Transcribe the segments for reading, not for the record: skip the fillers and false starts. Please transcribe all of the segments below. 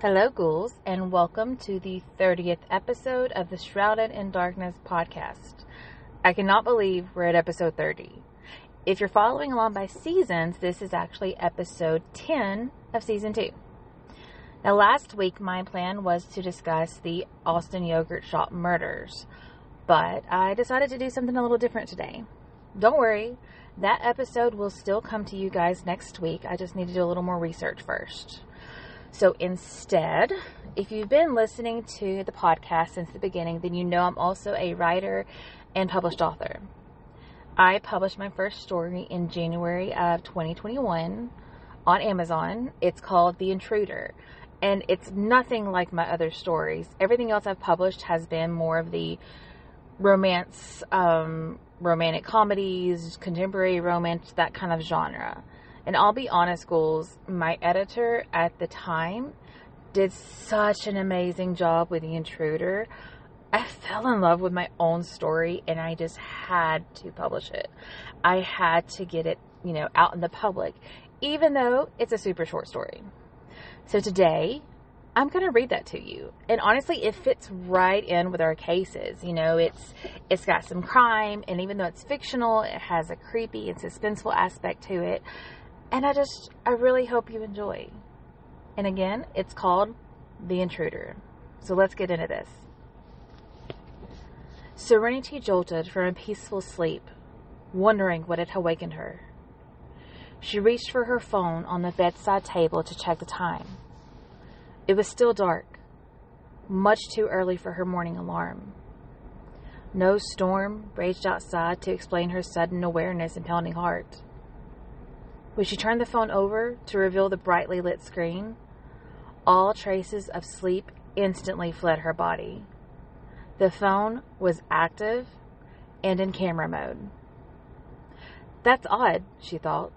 Hello, ghouls, and welcome to the 30th episode of the Shrouded in Darkness podcast. I cannot believe we're at episode 30. If you're following along by seasons, this is actually episode 10 of season 2. Now, last week, my plan was to discuss the Austin yogurt shop murders, but I decided to do something a little different today. Don't worry, that episode will still come to you guys next week. I just need to do a little more research first. So instead, if you've been listening to the podcast since the beginning, then you know I'm also a writer and published author. I published my first story in January of 2021 on Amazon. It's called The Intruder, and it's nothing like my other stories. Everything else I've published has been more of the romance, romantic comedies, contemporary romance, that kind of genre. And I'll be honest, ghouls, my editor at the time did such an amazing job with The Intruder. I fell in love with my own story, and I just had to publish it. I had to get it, out in the public, even though it's a super short story. So today, I'm going to read that to you. And honestly, it fits right in with our cases. It's got some crime, and even though it's fictional, it has a creepy and suspenseful aspect to it. And I really hope you enjoy. And again, it's called The Intruder. So let's get into this. Serenity jolted from a peaceful sleep, wondering what had awakened her. She reached for her phone on the bedside table to check the time. It was still dark, much too early for her morning alarm. No storm raged outside to explain her sudden awareness and pounding heart. When she turned the phone over to reveal the brightly lit screen, all traces of sleep instantly fled her body. The phone was active and in camera mode. That's odd, she thought.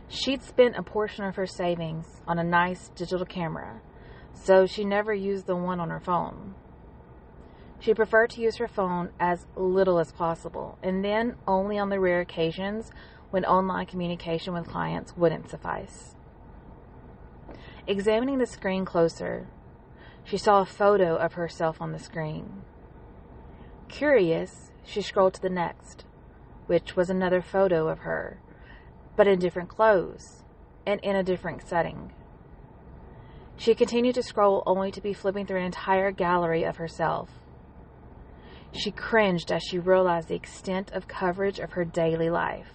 She'd spent a portion of her savings on a nice digital camera, so she never used the one on her phone. She preferred to use her phone as little as possible, and then only on the rare occasions when online communication with clients wouldn't suffice. Examining the screen closer, she saw a photo of herself on the screen. Curious, she scrolled to the next, which was another photo of her, but in different clothes and in a different setting. She continued to scroll only to be flipping through an entire gallery of herself. She cringed as she realized the extent of coverage of her daily life.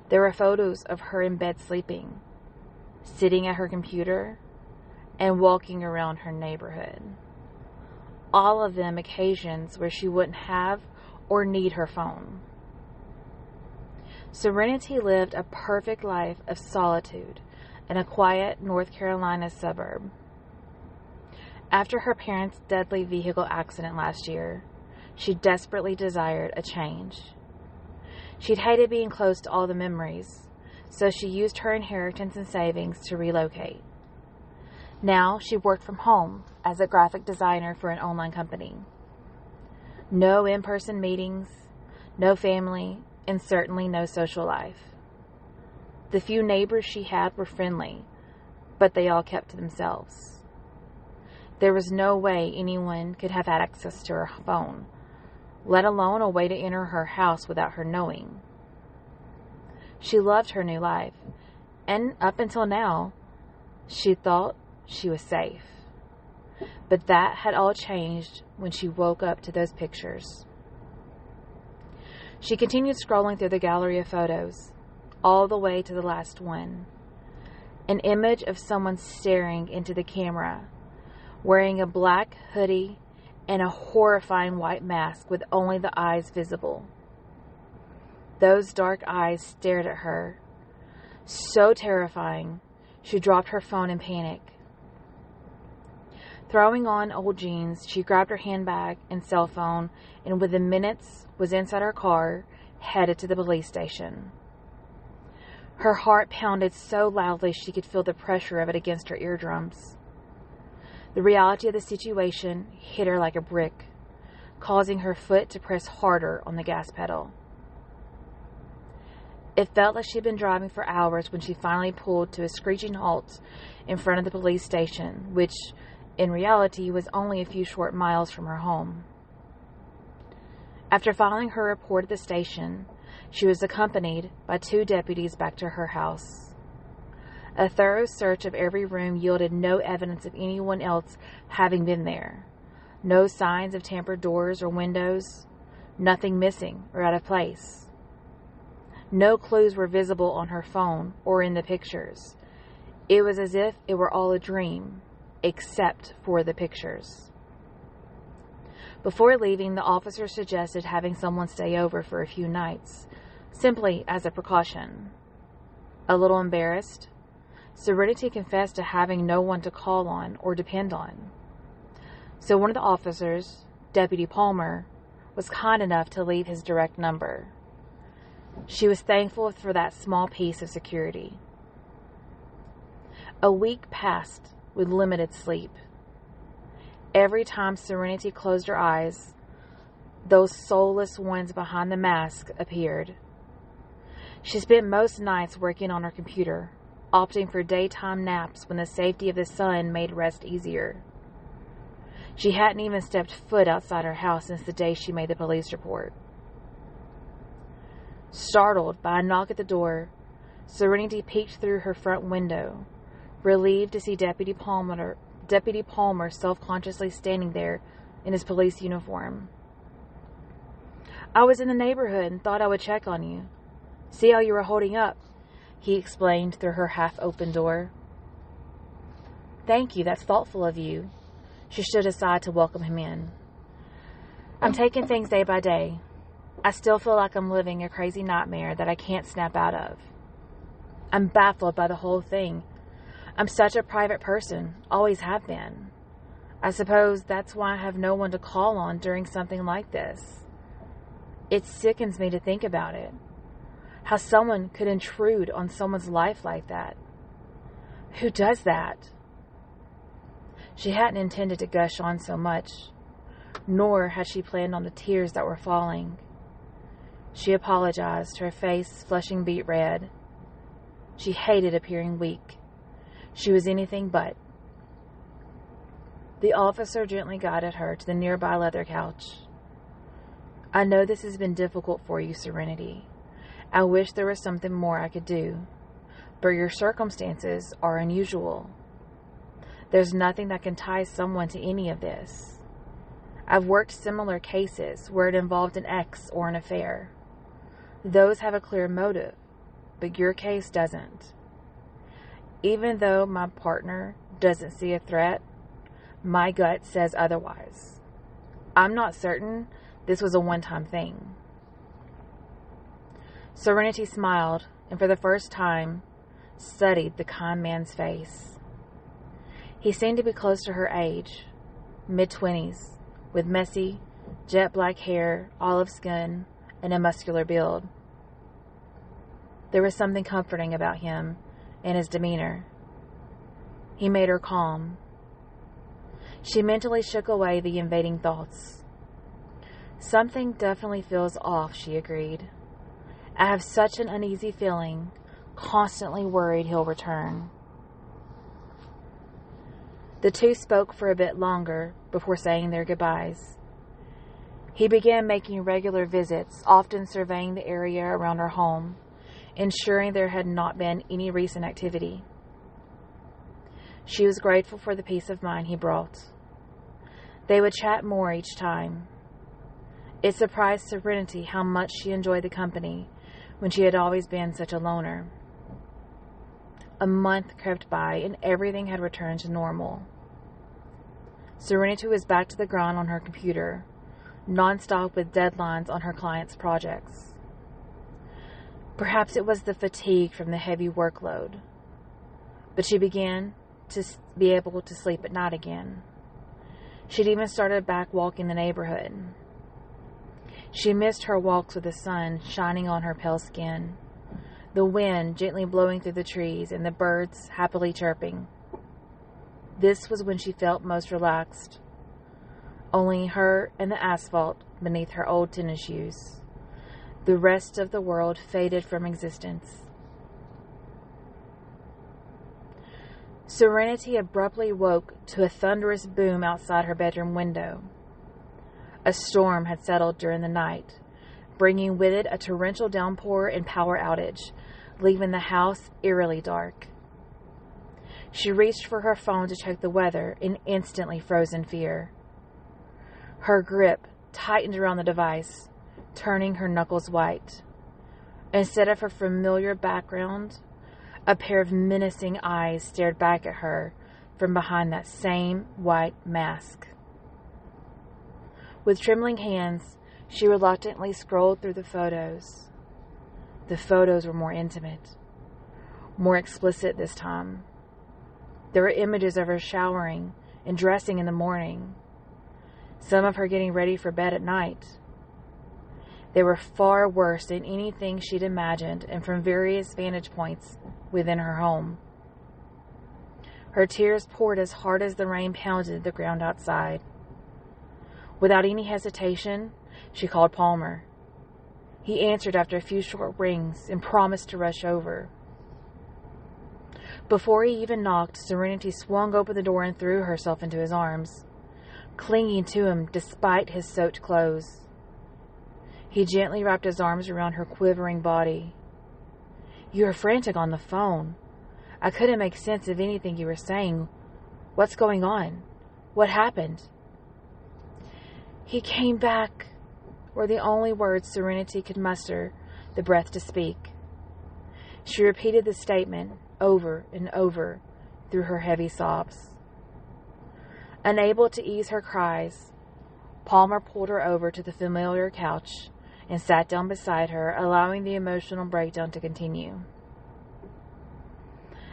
There were photos of her in bed sleeping, sitting at her computer, and walking around her neighborhood. All of them occasions where she wouldn't have or need her phone. Serenity lived a perfect life of solitude in a quiet North Carolina suburb. After her parents' deadly vehicle accident last year, she desperately desired a change. She'd hated being close to all the memories, so she used her inheritance and savings to relocate. Now she worked from home as a graphic designer for an online company. No in-person meetings, no family, and certainly no social life. The few neighbors she had were friendly, but they all kept to themselves. There was no way anyone could have had access to her phone, let alone a way to enter her house without her knowing. She loved her new life, and up until now, she thought she was safe. But that had all changed when she woke up to those pictures. She continued scrolling through the gallery of photos, all the way to the last one. An image of someone staring into the camera, wearing a black hoodie and a horrifying white mask with only the eyes visible. Those dark eyes stared at her. So terrifying, she dropped her phone in panic. Throwing on old jeans, she grabbed her handbag and cell phone, and within minutes was inside her car, headed to the police station. Her heart pounded so loudly she could feel the pressure of it against her eardrums. The reality of the situation hit her like a brick, causing her foot to press harder on the gas pedal. It felt like she'd been driving for hours when she finally pulled to a screeching halt in front of the police station, which, in reality, was only a few short miles from her home. After filing her report at the station, she was accompanied by 2 deputies back to her house. A thorough search of every room yielded no evidence of anyone else having been there. No signs of tampered doors or windows. Nothing missing or out of place. No clues were visible on her phone or in the pictures. It was as if it were all a dream, except for the pictures. Before leaving, the officer suggested having someone stay over for a few nights, simply as a precaution. A little embarrassed, Serenity confessed to having no one to call on or depend on. So one of the officers, Deputy Palmer, was kind enough to leave his direct number. She was thankful for that small piece of security. A week passed with limited sleep. Every time Serenity closed her eyes, those soulless ones behind the mask appeared. She spent most nights working on her computer, opting for daytime naps when the safety of the sun made rest easier. She hadn't even stepped foot outside her house since the day she made the police report. Startled by a knock at the door, Serenity peeked through her front window, relieved to see Deputy Palmer self-consciously standing there in his police uniform. "I was in the neighborhood and thought I would check on you. See how you were holding up," he explained through her half-open door. "Thank you, that's thoughtful of you." She stood aside to welcome him in. "I'm taking things day by day. I still feel like I'm living a crazy nightmare that I can't snap out of. I'm baffled by the whole thing. I'm such a private person, always have been. I suppose that's why I have no one to call on during something like this. It sickens me to think about it. How someone could intrude on someone's life like that. Who does that?" She hadn't intended to gush on so much, nor had she planned on the tears that were falling. She apologized, her face flushing beet red. She hated appearing weak. She was anything but. The officer gently guided her to the nearby leather couch. "I know this has been difficult for you, Serenity. I wish there was something more I could do, but your circumstances are unusual. There's nothing that can tie someone to any of this. I've worked similar cases where it involved an ex or an affair. Those have a clear motive, but your case doesn't. Even though my partner doesn't see a threat, my gut says otherwise. I'm not certain this was a one-time thing." Serenity smiled, and for the first time, studied the kind man's face. He seemed to be close to her age, mid-20s, with messy, jet-black hair, olive skin, and a muscular build. There was something comforting about him and his demeanor. He made her calm. She mentally shook away the invading thoughts. "Something definitely feels off," she agreed. "I have such an uneasy feeling, constantly worried he'll return." The two spoke for a bit longer before saying their goodbyes. He began making regular visits, often surveying the area around her home, ensuring there had not been any recent activity. She was grateful for the peace of mind he brought. They would chat more each time. It surprised Serenity how much she enjoyed the company when she had always been such a loner. A month crept by and everything had returned to normal. Serenity was back to the grind on her computer, nonstop with deadlines on her clients' projects. Perhaps it was the fatigue from the heavy workload, but she began to be able to sleep at night again. She'd even started back walking the neighborhood. She missed her walks with the sun shining on her pale skin, the wind gently blowing through the trees, and the birds happily chirping. This was when she felt most relaxed. Only her and the asphalt beneath her old tennis shoes. The rest of the world faded from existence. Serenity abruptly woke to a thunderous boom outside her bedroom window. A storm had settled during the night, bringing with it a torrential downpour and power outage, leaving the house eerily dark. She reached for her phone to check the weather and instantly froze in fear. Her grip tightened around the device, turning her knuckles white. Instead of her familiar background, a pair of menacing eyes stared back at her from behind that same white mask. With trembling hands, she reluctantly scrolled through the photos. The photos were more intimate, more explicit this time. There were images of her showering and dressing in the morning, some of her getting ready for bed at night. They were far worse than anything she'd imagined, and from various vantage points within her home. Her tears poured as hard as the rain pounded the ground outside. Without any hesitation, she called Palmer. He answered after a few short rings and promised to rush over. Before he even knocked, Serenity swung open the door and threw herself into his arms, clinging to him despite his soaked clothes. He gently wrapped his arms around her quivering body. "You were frantic on the phone. I couldn't make sense of anything you were saying. What's going on? What happened?" "He came back," were the only words Serenity could muster the breath to speak. She repeated the statement over and over through her heavy sobs. Unable to ease her cries, Palmer pulled her over to the familiar couch and sat down beside her, allowing the emotional breakdown to continue.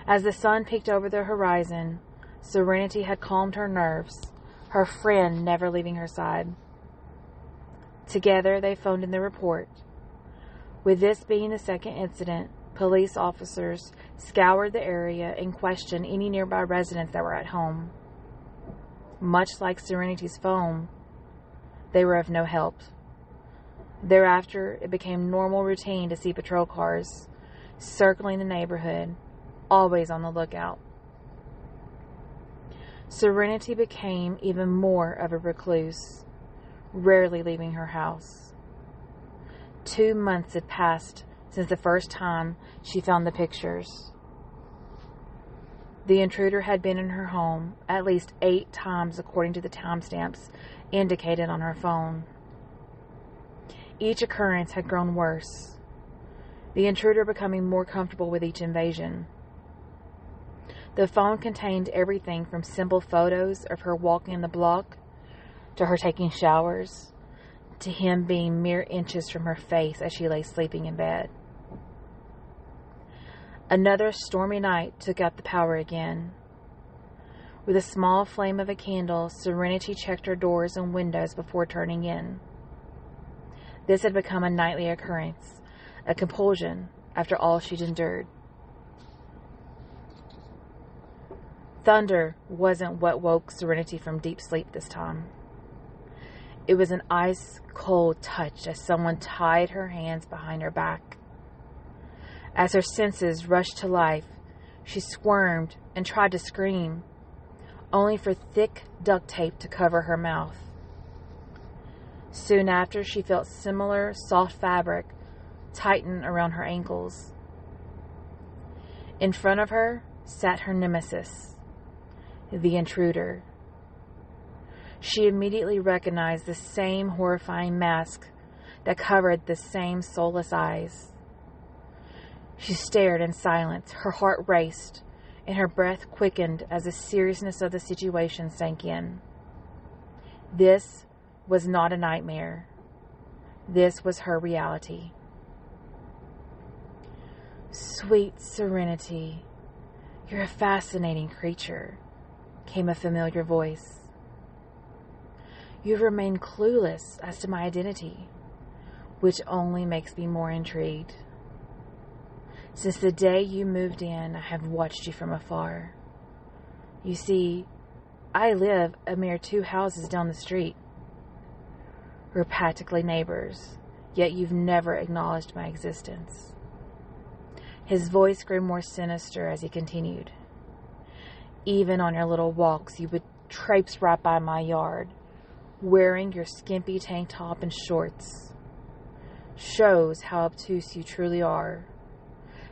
As the sun peeked over the horizon, Serenity had calmed her nerves, her friend never leaving her side. Together, they phoned in the report. With this being the second incident, police officers scoured the area and questioned any nearby residents that were at home. Much like Serenity's phone, they were of no help. Thereafter, it became normal routine to see patrol cars circling the neighborhood, always on the lookout. Serenity became even more of a recluse, rarely leaving her house. 2 months had passed since the first time she found the pictures. The intruder had been in her home at least 8 times according to the timestamps indicated on her phone. Each occurrence had grown worse, the intruder becoming more comfortable with each invasion. The phone contained everything from simple photos of her walking the block, to her taking showers, to him being mere inches from her face as she lay sleeping in bed. Another stormy night took out the power again. With a small flame of a candle, Serenity checked her doors and windows before turning in. This had become a nightly occurrence, a compulsion after all she'd endured. Thunder wasn't what woke Serenity from deep sleep this time. It was an ice-cold touch as someone tied her hands behind her back. As her senses rushed to life, she squirmed and tried to scream, only for thick duct tape to cover her mouth. Soon after, she felt similar soft fabric tighten around her ankles. In front of her sat her nemesis, the intruder. She immediately recognized the same horrifying mask that covered the same soulless eyes. She stared in silence, her heart raced, and her breath quickened as the seriousness of the situation sank in. This was not a nightmare. This was her reality. "Sweet Serenity, you're a fascinating creature," came a familiar voice. "You've remained clueless as to my identity, which only makes me more intrigued. Since the day you moved in, I have watched you from afar. You see, I live a mere 2 houses down the street. We're practically neighbors, yet you've never acknowledged my existence." His voice grew more sinister as he continued. "Even on your little walks, you would traipse right by my yard, wearing your skimpy tank top and shorts. Shows how obtuse you truly are,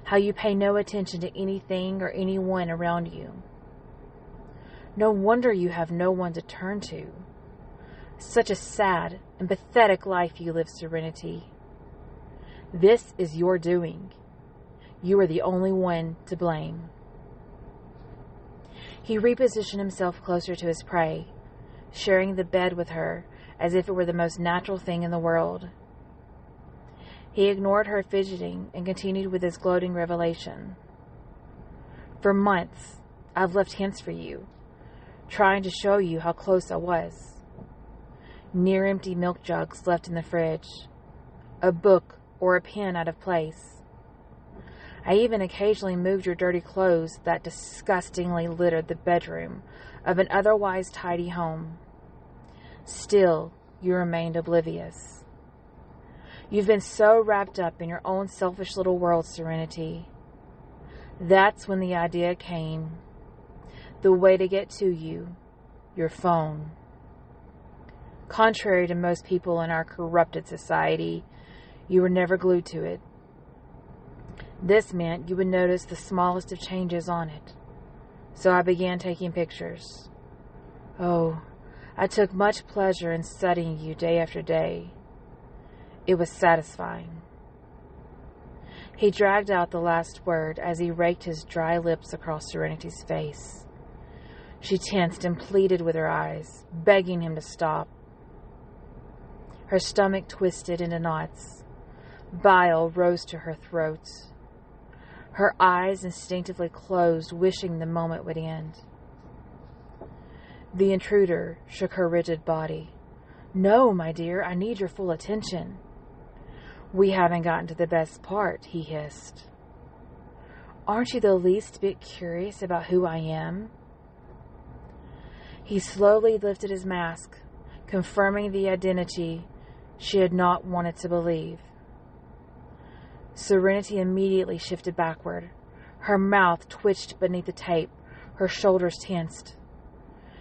how you pay no attention to anything or anyone around you. No wonder you have no one to turn to. Such a sad and pathetic life you live, Serenity. This is your doing. You are the only one to blame." He repositioned himself closer to his prey, sharing the bed with her as if it were the most natural thing in the world. He ignored her fidgeting and continued with his gloating revelation. "For months, I've left hints for you, trying to show you how close I was. Near-empty milk jugs left in the fridge, a book or a pen out of place. I even occasionally moved your dirty clothes that disgustingly littered the bedroom of an otherwise tidy home. Still, you remained oblivious. You've been so wrapped up in your own selfish little world, Serenity. That's when the idea came. The way to get to you, your phone. Contrary to most people in our corrupted society, you were never glued to it. This meant you would notice the smallest of changes on it. So I began taking pictures. Oh, I took much pleasure in studying you day after day. It was satisfying." He dragged out the last word as he raked his dry lips across Serenity's face. She tensed and pleaded with her eyes, begging him to stop. Her stomach twisted into knots. Bile rose to her throat. Her eyes instinctively closed, wishing the moment would end. The intruder shook her rigid body. "No, my dear, I need your full attention." "We haven't gotten to the best part," he hissed. "Aren't you the least bit curious about who I am?" He slowly lifted his mask, confirming the identity she had not wanted to believe. Serenity immediately shifted backward. Her mouth twitched beneath the tape. Her shoulders tensed.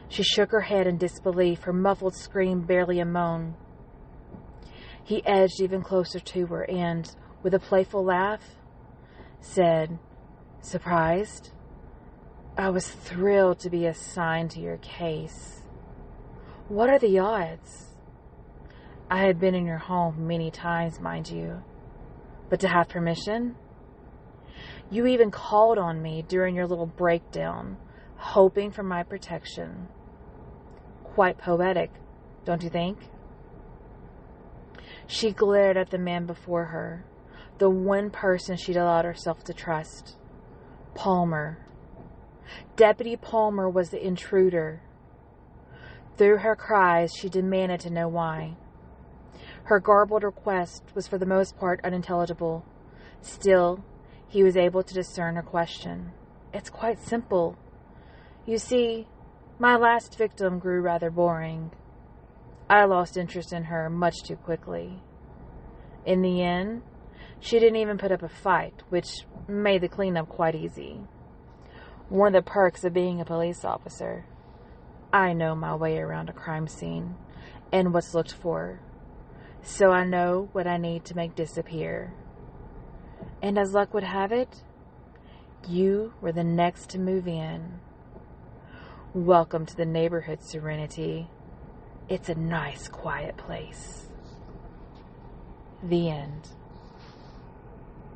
She shook her head in disbelief, her muffled scream barely a moan. He edged even closer to her and, with a playful laugh, said, "Surprised? I was thrilled to be assigned to your case. What are the odds? I had been in your home many times, mind you. But to have permission? You even called on me during your little breakdown, hoping for my protection. Quite poetic, don't you think?" She glared at the man before her, the one person she'd allowed herself to trust. Palmer. Deputy Palmer was the intruder. Through her cries, she demanded to know why. Her garbled request was for the most part unintelligible. Still, he was able to discern her question. "It's quite simple. You see, my last victim grew rather boring. I lost interest in her much too quickly. In the end, she didn't even put up a fight, which made the cleanup quite easy. One of the perks of being a police officer. I know my way around a crime scene and what's looked for. So I know what I need to make disappear. And as luck would have it, you were the next to move in. Welcome to the neighborhood, Serenity. It's a nice, quiet place." The end.